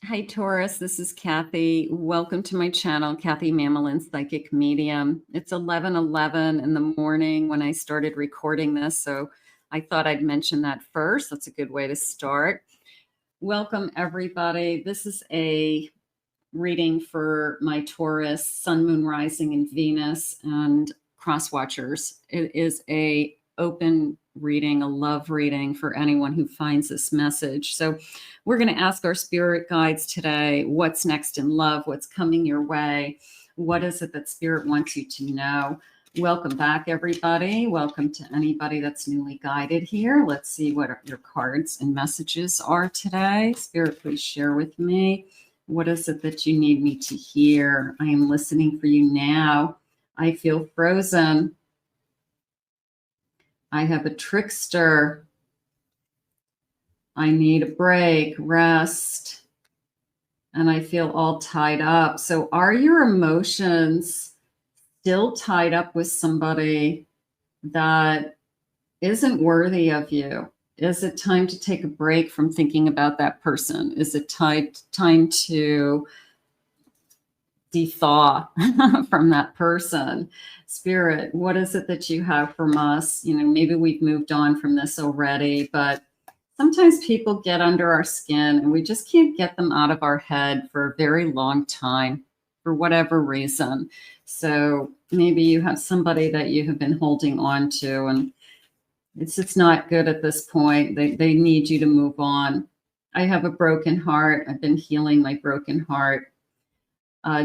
Hi, Taurus. This is Kathy. Welcome to my channel, Kathy Mamolen, Psychic Medium. It's 11:11 in the morning when I started recording this, so I thought I'd mention that first. That's a good way to start. Welcome, everybody. This is a reading for my Taurus, Sun, Moon, Rising, and Venus, and cross watchers. It is a open reading, a love reading for anyone who finds this message. So we're going to ask our spirit guides today, what's next in love? What's coming your way? What is it that spirit wants you to know? Welcome back, everybody. Welcome to anybody that's newly guided here. Let's see what your cards and messages are today. Spirit, please share with me. What is it that you need me to hear? I am listening for you now. I feel frozen. I have a trickster. I need a break, rest, and I feel all tied up. So are your emotions still tied up with somebody that isn't worthy of you? Is it time to take a break from thinking about that person? Is it time to de-thaw from that person? Spirit, what is it that you have from us? You know, maybe we've moved on from this already, but sometimes people get under our skin and we just can't get them out of our head for a very long time for whatever reason. So maybe you have somebody that you have been holding on to and it's not good at this point. They need you to move on. I have a broken heart. I've been healing my broken heart.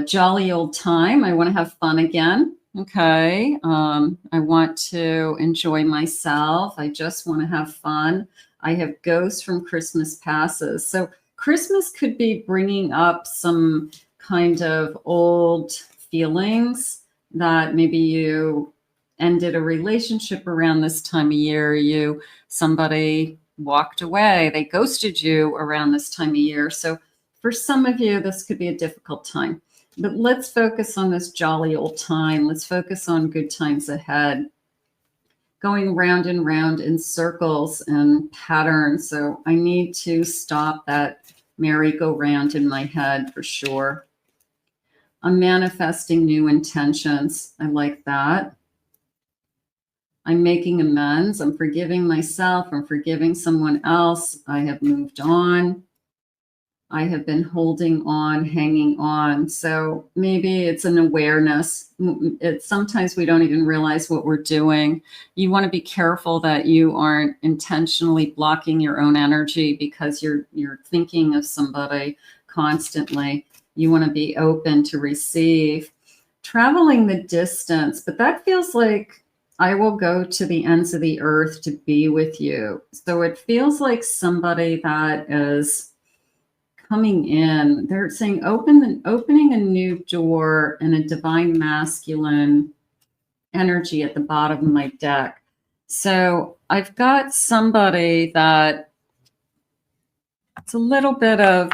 Jolly old time. I want to have fun again. Okay. I want to enjoy myself. I just want to have fun. I have ghosts from Christmas passes. So Christmas could be bringing up some kind of old feelings that maybe you ended a relationship around this time of year. Somebody walked away. They ghosted you around this time of year. So for some of you, this could be a difficult time. But let's focus on this jolly old time. Let's focus on good times ahead. Going round and round in circles and patterns. So I need to stop that merry-go-round in my head for sure. I'm manifesting new intentions. I like that. I'm making amends. I'm forgiving myself. I'm forgiving someone else. I have moved on. I have been holding on, hanging on. So maybe it's an awareness. Sometimes we don't even realize what we're doing. You want to be careful that you aren't intentionally blocking your own energy because you're thinking of somebody constantly. You want to be open to receive. Traveling the distance, but that feels like I will go to the ends of the earth to be with you. So it feels like somebody that is coming in. They're saying opening a new door in a divine masculine energy at the bottom of my deck. So I've got somebody that it's a little bit of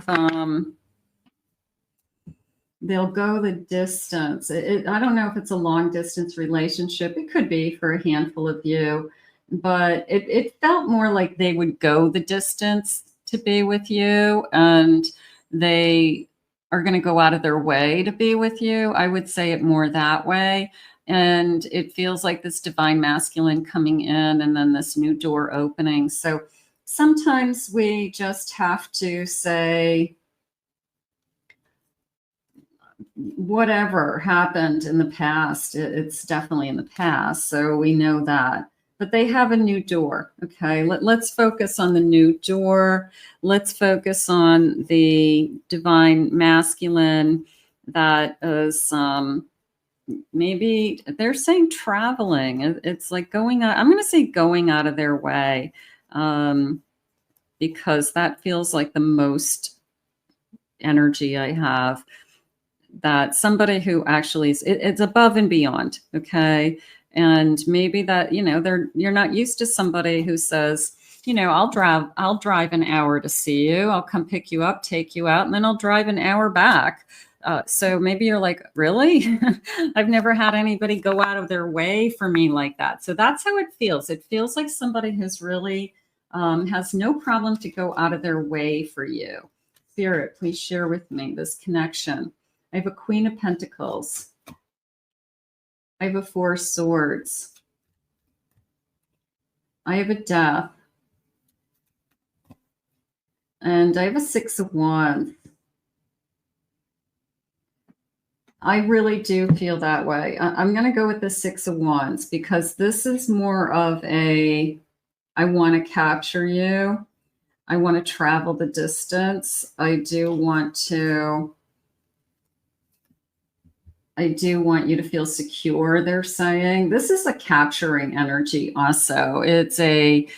they'll go the distance. I don't know if it's a long distance relationship. It could be for a handful of you, but it felt more like they would go the distance to be with you, and they are going to go out of their way to be with you. I would say it more that way. And it feels like this divine masculine coming in and then this new door opening. So sometimes we just have to say, whatever happened in the past, it's definitely in the past. So we know that. But they have a new door. Okay, let's focus on the new door. Let's focus on the divine masculine that is maybe they're saying traveling. It's like going out. I'm going to say going out of their way because that feels like the most energy I have. That somebody who actually is, it's above and beyond. Okay. And maybe that, you're not used to somebody who says, I'll drive an hour to see you. I'll come pick you up, take you out, and then I'll drive an hour back. So maybe you're like, really? I've never had anybody go out of their way for me like that. So that's how it feels. It feels like somebody who's really has no problem to go out of their way for you. Spirit, please share with me this connection. I have a Queen of Pentacles. I have a Four of Swords. I have a Death. And I have a Six of Wands. I really do feel that way. I'm going to go with the Six of Wands because this is more of a, I want to capture you. I want to travel the distance. I do want you to feel secure, they're saying. This is a capturing energy also. It's a,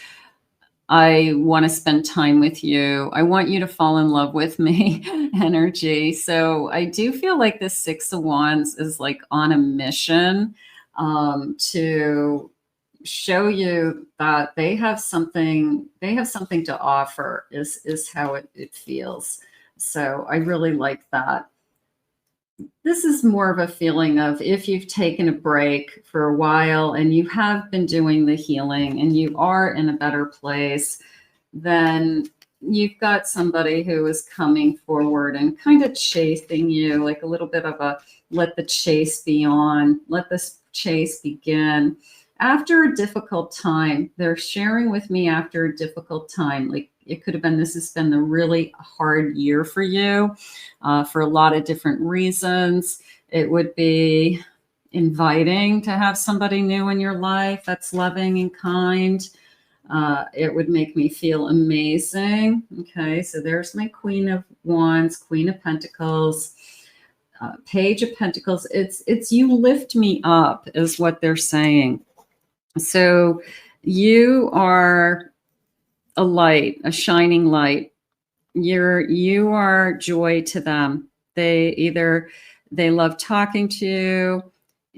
I want to spend time with you. I want you to fall in love with me energy. So I do feel like the Six of Wands is like on a mission to show you that they have something to offer is how it feels. So I really like that. This is more of a feeling of if you've taken a break for a while and you have been doing the healing and you are in a better place, then you've got somebody who is coming forward and kind of chasing you, like a little bit of a let the chase be on, let this chase begin. After a difficult time, they're sharing with me after a difficult time, like it could have been, this has been a really hard year for you for a lot of different reasons. It would be inviting to have somebody new in your life that's loving and kind. It would make me feel amazing. Okay, so there's my Queen of Wands, Queen of Pentacles, Page of Pentacles. It's you lift me up is what they're saying. So you are a light, a shining light. You are joy to them. They love talking to you.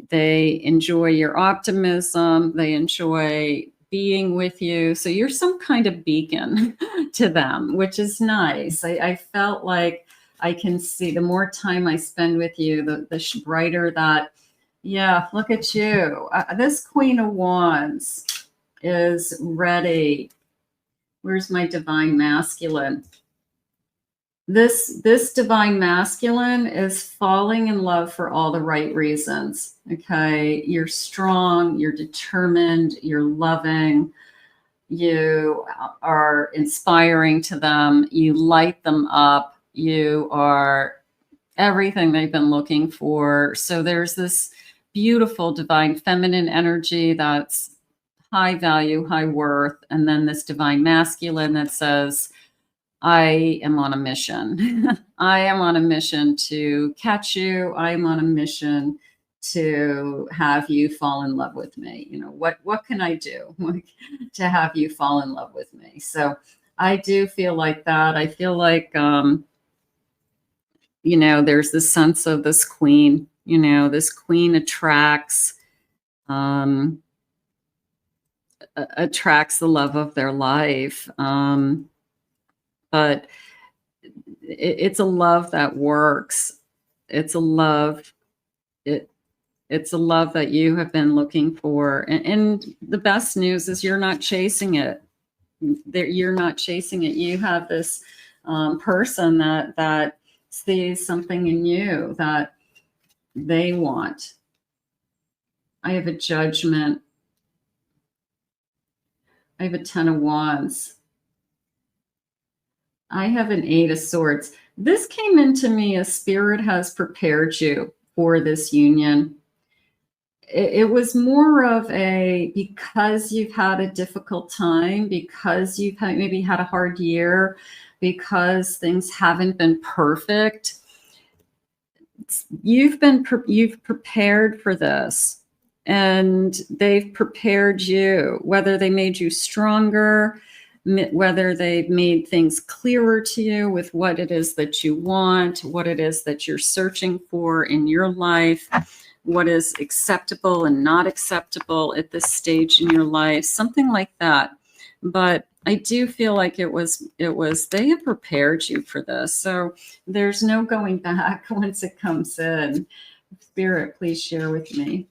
They enjoy your optimism. They enjoy being with you. So you're some kind of beacon to them, which is nice. I felt like I can see the more time I spend with you, the brighter that, yeah, look at you. This Queen of Wands is ready. Where's my divine masculine? This divine masculine is falling in love for all the right reasons. Okay, you're strong, you're determined, you're loving, you are inspiring to them, you light them up, you are everything they've been looking for. So there's this beautiful divine feminine energy that's high value, high worth, and then this divine masculine that says, I am on a mission. I am on a mission to catch you. I am on a mission to have you fall in love with me. You know, what can I do to have you fall in love with me? So I do feel like that. I feel like, you know, there's this sense of this queen, you know, this queen attracts the love of their life. But it's a love that works. It's a love. It's a love that you have been looking for. And the best news is you're not chasing it. You're not chasing it. You have this person that sees something in you that they want. I have a Judgment. I have a Ten of Wands. I have an Eight of Swords. This came into me as Spirit has prepared you for this union. It was more of a, because you've had a difficult time, because you've maybe had a hard year, because things haven't been perfect. You've prepared for this, and they've prepared you, whether they made you stronger, whether they've made things clearer to you with what it is that you want, what it is that you're searching for in your life, what is acceptable and not acceptable at this stage in your life, something like that. But I do feel like it was they have prepared you for this. So there's no going back once it comes in. Spirit, please share with me.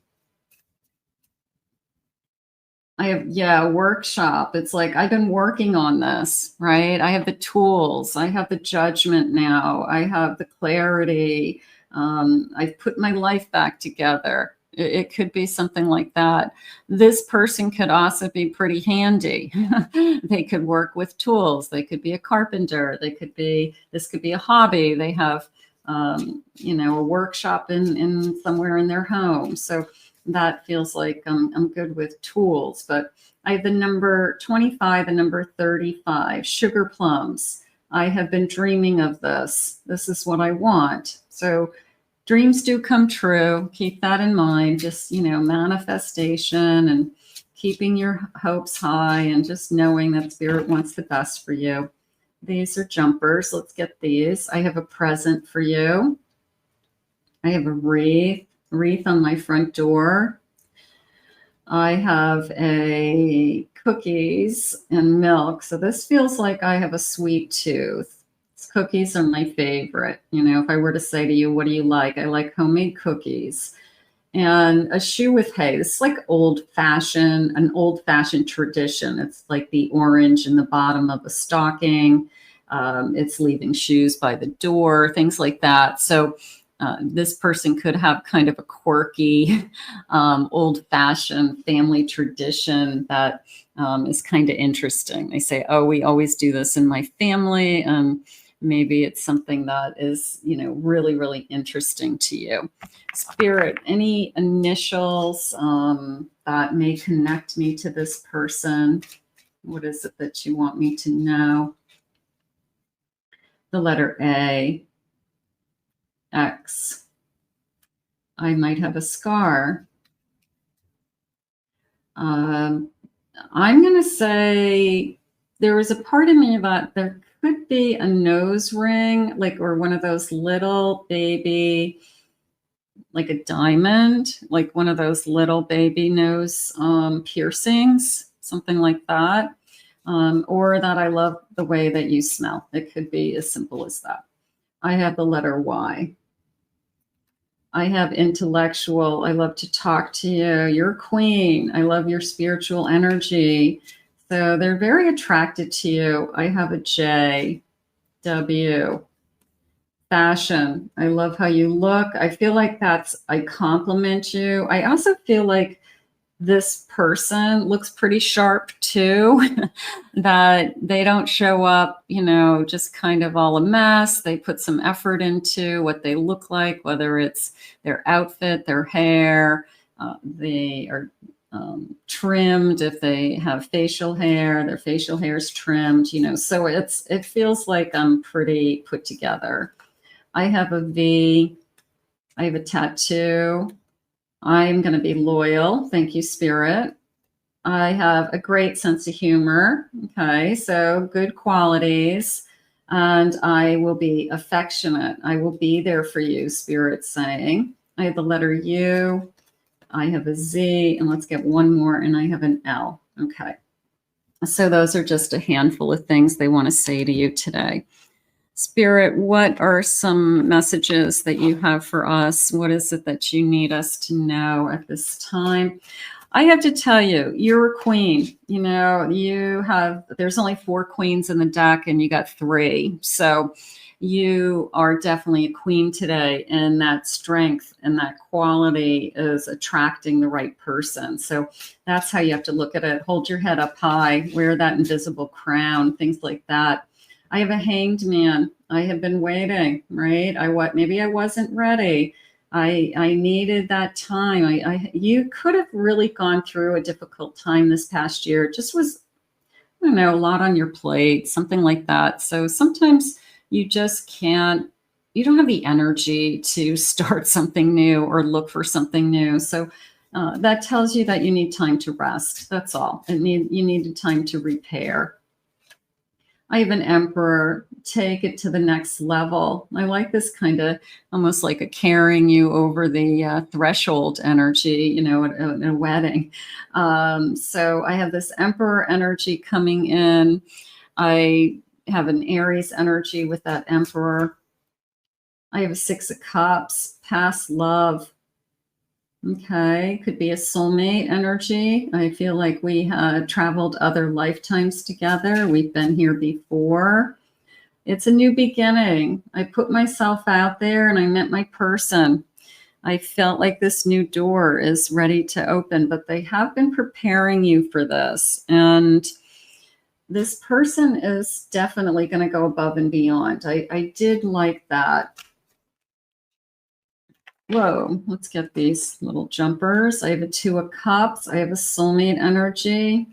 I have, yeah, a workshop. It's like I've been working on this, right? I have the tools. I have the judgment now. I have the clarity. I've put my life back together. It could be something like that. This person could also be pretty handy. They could work with tools. They could be a carpenter. They could be, this could be a hobby. They have, you know, a workshop in somewhere in their home. So that feels like I'm good with tools. But I have the number 25 and number 35, sugar plums. I have been dreaming of this. This is what I want. So dreams do come true. Keep that in mind. Just, you know, manifestation and keeping your hopes high and just knowing that spirit wants the best for you. These are jumpers. Let's get these. I have a present for you. I have a wreath on my front door. I have a cookies and milk. So this feels like I have a sweet tooth. Cookies are my favorite. You know, if I were to say to you, what do you like? I like homemade cookies. And a shoe with hay. This is like an old-fashioned tradition. It's like the orange in the bottom of a stocking. It's leaving shoes by the door, things like that. So this person could have kind of a quirky, old-fashioned family tradition that is kind of interesting. They say, oh, we always do this in my family. And maybe it's something that is, you know, really, really interesting to you. Spirit, any initials that may connect me to this person? What is it that you want me to know? The letter A. X. I might have a scar. I'm going to say there was a part of me that there could be a nose ring, like, or one of those little baby, like a diamond, like one of those little baby nose piercings, something like that. Or that I love the way that you smell. It could be as simple as that. I have the letter Y. I have intellectual. I love to talk to you. You're a queen. I love your spiritual energy. So they're very attracted to you. I have a J, W. Fashion. I love how you look. I feel like I compliment you. I also feel like this person looks pretty sharp too, that they don't show up, you know, just kind of all a mess. They put some effort into what they look like, whether it's their outfit, their hair, they are trimmed. If they have facial hair, their facial hair is trimmed, you know, so it feels like I'm pretty put together. I have a V. I have a tattoo. I'm going to be loyal. Thank you, Spirit. I have a great sense of humor. Okay, so good qualities. And I will be affectionate. I will be there for you, Spirit's saying. I have the letter U. I have a Z. And let's get one more. And I have an L. Okay. So those are just a handful of things they want to say to you today. Spirit, what are some messages that you have for us? What is it that you need us to know at this time? I have to tell you, you're a queen. You know, there's only 4 queens in the deck and you got 3. So you are definitely a queen today, and that strength and that quality is attracting the right person. So that's how you have to look at it. Hold your head up high, wear that invisible crown, things like that. I have a hanged man. I have been waiting, right? Maybe I wasn't ready. I needed that time. You could have really gone through a difficult time this past year. It just was, I don't know, a lot on your plate, something like that. So sometimes you just can't, you don't have the energy to start something new or look for something new. So that tells you that you need time to rest. That's all. You needed time to repair. I have an emperor. Take it to the next level. I like this kind of almost like a carrying you over the threshold energy, you know, at a wedding. So I have this emperor energy coming in. I have an Aries energy with that emperor. I have a 6 of cups, past love. Okay, could be a soulmate energy. I feel like we had traveled other lifetimes together. We've been here before. It's a new beginning. I put myself out there and I met my person. I felt like this new door is ready to open, but they have been preparing you for this. And this person is definitely going to go above and beyond. I did like that. Whoa, let's get these little jumpers. I have a Two of Cups. I have a soulmate energy.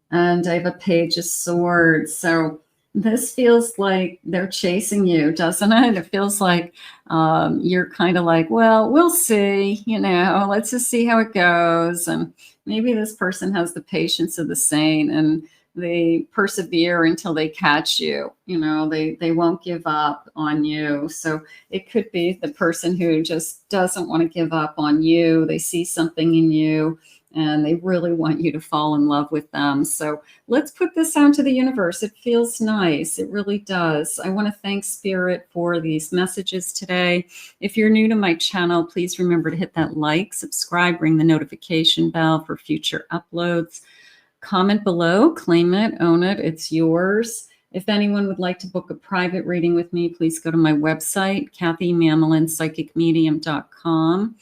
And I have a Page of Swords. So this feels like they're chasing you, doesn't it? It feels like you're kind of like, well, we'll see, let's just see how it goes. And maybe this person has the patience of the saint and they persevere until they catch you. They won't give up on you. So it could be the person who just doesn't want to give up on you. They see something in you and they really want you to fall in love with them. So let's put this out to the universe. It feels nice. It really does. I want to thank Spirit for these messages today. If you're new to my channel, please remember to hit that like, subscribe, ring the notification bell for future uploads. Comment below, claim it, own it, it's yours. If anyone would like to book a private reading with me, please go to my website, KathyMamolenPsychicMedium.com.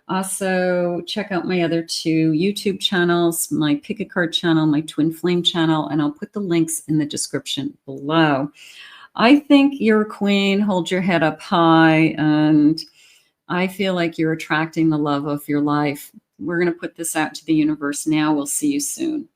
Also, check out my other two YouTube channels, my Pick a Card channel, my Twin Flame channel, and I'll put the links in the description below. I think you're a queen. Hold your head up high, and I feel like you're attracting the love of your life. We're going to put this out to the universe now. We'll see you soon.